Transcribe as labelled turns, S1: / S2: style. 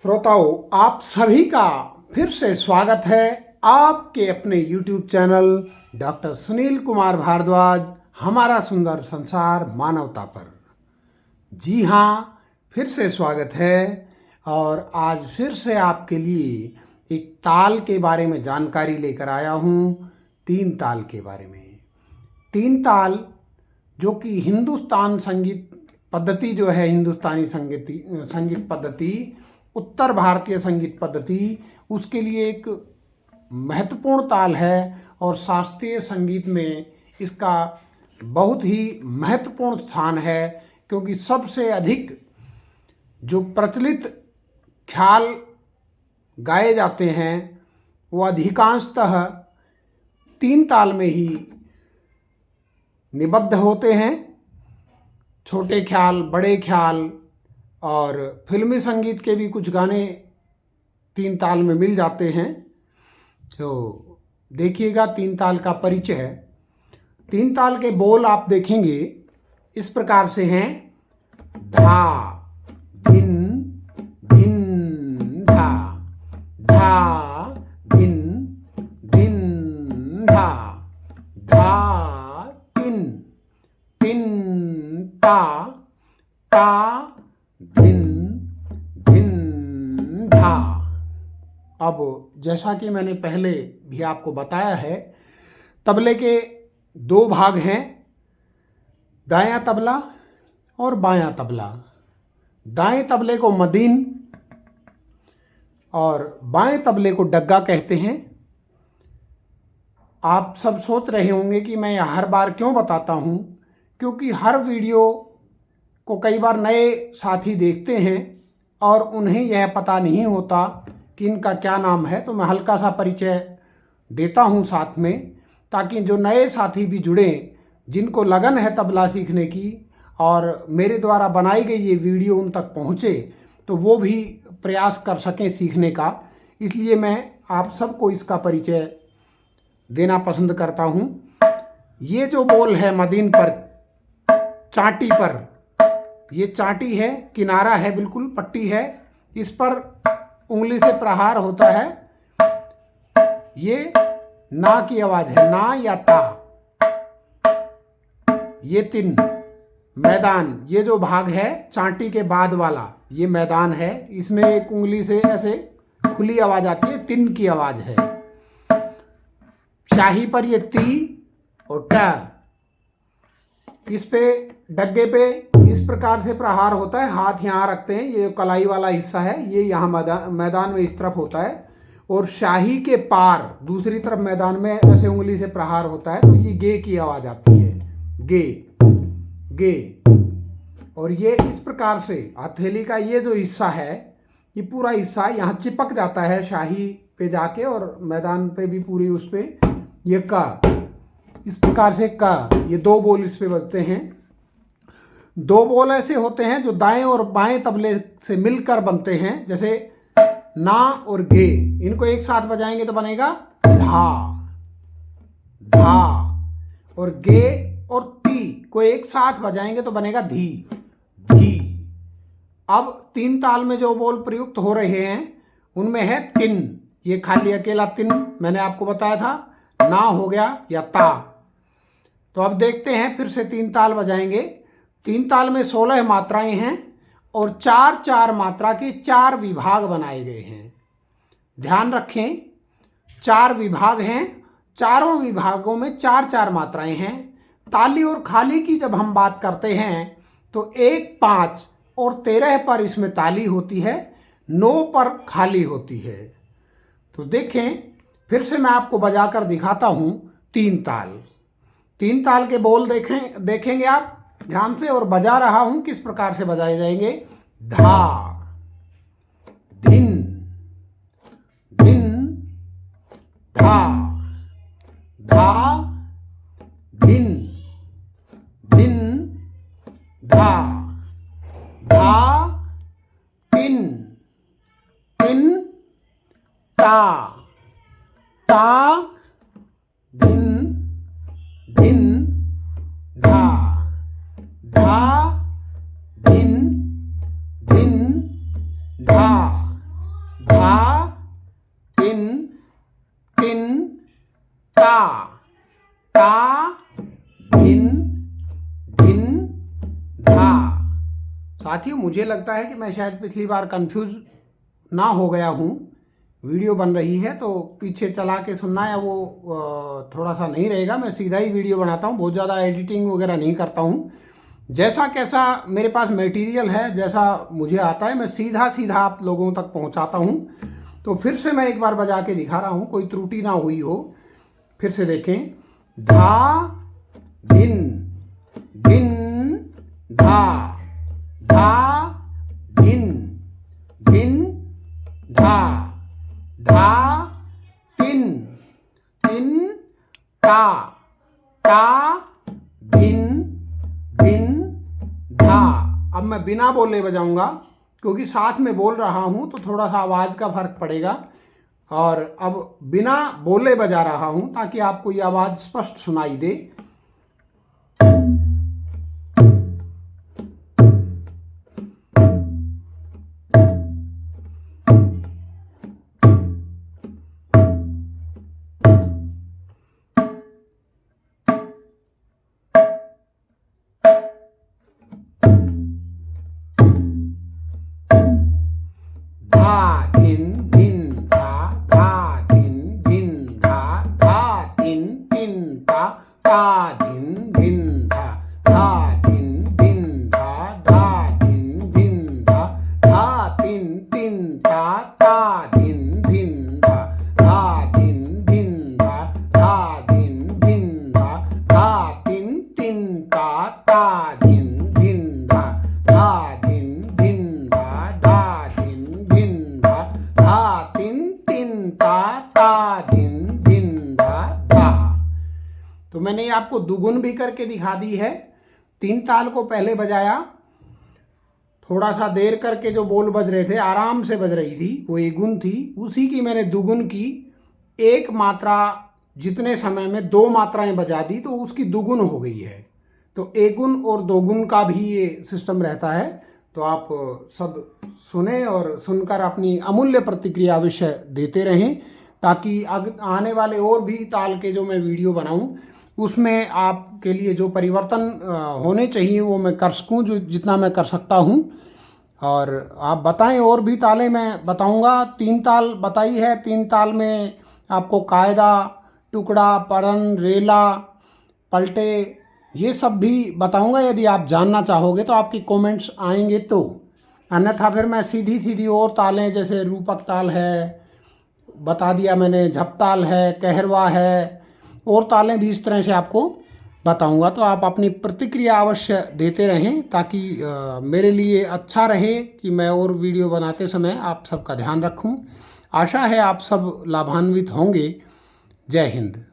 S1: श्रोताओं, आप सभी का फिर से स्वागत है आपके अपने YouTube channel doctor Sunil Kumar Bhardwaj हमारा सुंदर संसार मानवता पर। जी हाँ, फिर से स्वागत है और आज फिर से आपके लिए एक ताल के बारे में जानकारी लेकर आया हूँ। तीन ताल के बारे में। तीन ताल जो कि हिंदुस्तान संगीत पद्धति जो है, हिंदुस्तानी संगीत पद्धति, उत्तर भारतीय संगीत पद्धति, उसके लिए एक महत्वपूर्ण ताल है और शास्त्रीय संगीत में इसका बहुत ही महत्वपूर्ण स्थान है, क्योंकि सबसे अधिक जो प्रचलित ख्याल गाए जाते हैं वो अधिकांशतः तीन ताल में ही निबद्ध होते हैं। छोटे ख्याल, बड़े ख्याल और फिल्मी संगीत के भी कुछ गाने तीन ताल में मिल जाते हैं। तो देखिएगा तीन ताल का परिचय। तीन ताल के बोल आप देखेंगे इस प्रकार से हैं: धा धिन धिन धा, धा धिन धिन धा, धा तिन तिन ता, ता धिन धिन धा। अब जैसा कि मैंने पहले भी आपको बताया है, तबले के दो भाग हैं, दायां तबला और बायां तबला। दाएं तबले को मदीन और बाएं तबले को डग्गा कहते हैं। आप सब सोच रहे होंगे कि मैं यह हर बार क्यों बताता हूँ, क्योंकि हर वीडियो को कई बार नए साथी देखते हैं और उन्हें यह पता नहीं होता कि इनका क्या नाम है। तो मैं हल्का सा परिचय देता हूँ साथ में, ताकि जो नए साथी भी जुड़ें, जिनको लगन है तबला सीखने की और मेरे द्वारा बनाई गई ये वीडियो उन तक पहुँचे, तो वो भी प्रयास कर सकें सीखने का। इसलिए मैं आप सबको इसका परिचय देना पसंद करता हूँ। ये जो बोल है मदीन पर, चांटी पर, ये चांटी है, किनारा है, बिल्कुल पट्टी है, इस पर उंगली से प्रहार होता है। ये ना की आवाज है, ना या ता। ये तिन मैदान, ये जो भाग है चांटी के बाद वाला, ये मैदान है। इसमें एक उंगली से ऐसे खुली आवाज आती है, तिन की आवाज है। शाही पर ये ती और ट। इस पे डग्गे पे इस प्रकार से प्रहार होता है, हाथ यहाँ रखते हैं, ये कलाई वाला हिस्सा है, ये यहाँ मैदान में इस तरफ होता है। और शाही के पार दूसरी तरफ मैदान में ऐसे उंगली से प्रहार होता है, तो ये गे की आवाज आती है, गे गे। और ये इस प्रकार से हथेली का ये जो हिस्सा है, ये पूरा हिस्सा यहाँ चिपक जाता है शाही पे जाके, और मैदान पे भी पूरी उस पे ये का, इस प्रकार से का, ये दो बोल इस पे बजते हैं। दो बोल ऐसे होते हैं जो दाएं और बाएं तबले से मिलकर बनते हैं, जैसे ना और गे। इनको एक साथ बजाएंगे तो बनेगा धा धा, और गे और ती को एक साथ बजाएंगे तो बनेगा धी धी। अब तीन ताल में जो बोल प्रयुक्त हो रहे हैं उनमें है तिन, ये खाली अकेला तिन मैंने आपको बताया था, ना हो गया या ता। तो अब देखते हैं, फिर से तीन ताल बजाएंगे। तीन ताल में 16 मात्राएं हैं और चार चार मात्रा के चार विभाग बनाए गए हैं। ध्यान रखें, चार विभाग हैं, चारों विभागों में चार चार मात्राएं हैं। ताली और खाली की जब हम बात करते हैं तो 1, 5 और 13 पर इसमें ताली होती है, 9 पर खाली होती है। तो देखें, फिर से मैं आपको बजाकर दिखाता हूँ तीन ताल। तीन ताल के बोल देखेंगे आप ध्यान से, और बजा रहा हूं किस प्रकार से बजाए जाएंगे। धा धिन धिन धा, धा धिन धिन धा, धा तिन तिन ता, ता धिन धिन धा, धा धिन धिन धा, साथियों मुझे लगता है कि मैं शायद पिछली बार कंफ्यूज ना हो गया हूँ। वीडियो बन रही है तो पीछे चला के सुनना या वो थोड़ा सा नहीं रहेगा। मैं सीधा ही वीडियो बनाता हूँ, बहुत ज़्यादा एडिटिंग वगैरह नहीं करता हूँ। जैसा कैसा मेरे पास मटेरियल है, जैसा मुझे आता है, मैं सीधा सीधा आप लोगों तक पहुँचाता हूँ। तो फिर से मैं एक बार बजा के दिखा रहा हूँ, कोई त्रुटि ना हुई हो। फिर से देखें, धा धिन, धिन धा, धा धिन, धिन धा, धा तिन, तिन ता, ता धिन, धिन धा। अब मैं बिना बोले बजाऊंगा क्योंकि साथ में बोल रहा हूं तो थोड़ा सा आवाज़ का फर्क पड़ेगा। और अब बिना बोले बजा रहा हूं ताकि आपको ये आवाज़ स्पष्ट सुनाई दे। धा धिन धिन धा, धा धिन धिन धा, धा तिन तिन ता, ता धिन धिन धा, धा धिन धिन धा, धा धिन धिन धा, धा तिन तिन ता, ता धिन धिन धा, धा धिन धिन धा, धा धिन धिन धा, धा तिन तिन ता, ता धिन धिन धा, धा धिन धिन धा, धा धिन धिन धा, धा तिन तिन ता, ता धिन धिन धा, धा। तो मैंने आपको दुगुन भी करके दिखा दी है। 3 ताल को पहले बजाया, थोड़ा सा देर करके जो बोल बज रहे थे, आराम से बज रही थी, वो एक गुण थी, उसी की मैंने दुगुन की। एक मात्रा जितने समय में 2 मात्राएं बजा दी तो उसकी दुगुन हो गई है। तो एक गुण और 2 गुण का भी ये सिस्टम रहता है। तो आप सब सुने और सुनकर अपनी अमूल्य प्रतिक्रिया अवश्य देते रहें ताकि आने वाले और भी ताल के जो मैं वीडियो बनाऊं उसमें आपके लिए जो परिवर्तन होने चाहिए वो मैं कर सकूं, जो जितना मैं कर सकता हूं। और आप बताएं और भी तालें मैं बताऊंगा। 3 ताल बताई है, 3 ताल में आपको कायदा, टुकड़ा, परन, रेला, पलटे, ये सब भी बताऊंगा। यदि आप जानना चाहोगे तो आपकी कमेंट्स आएंगे तो, अन्यथा फिर मैं सीधी सीधी और तालें जैसे रूपक ताल है बता दिया मैंने, झपताल है, कहरवा है, और तालें भी इस तरह से आपको बताऊंगा। तो आप अपनी प्रतिक्रिया अवश्य देते रहें ताकि मेरे लिए अच्छा रहे कि मैं और वीडियो बनाते समय आप सबका ध्यान रखूं। आशा है आप सब लाभान्वित होंगे। जय हिंद।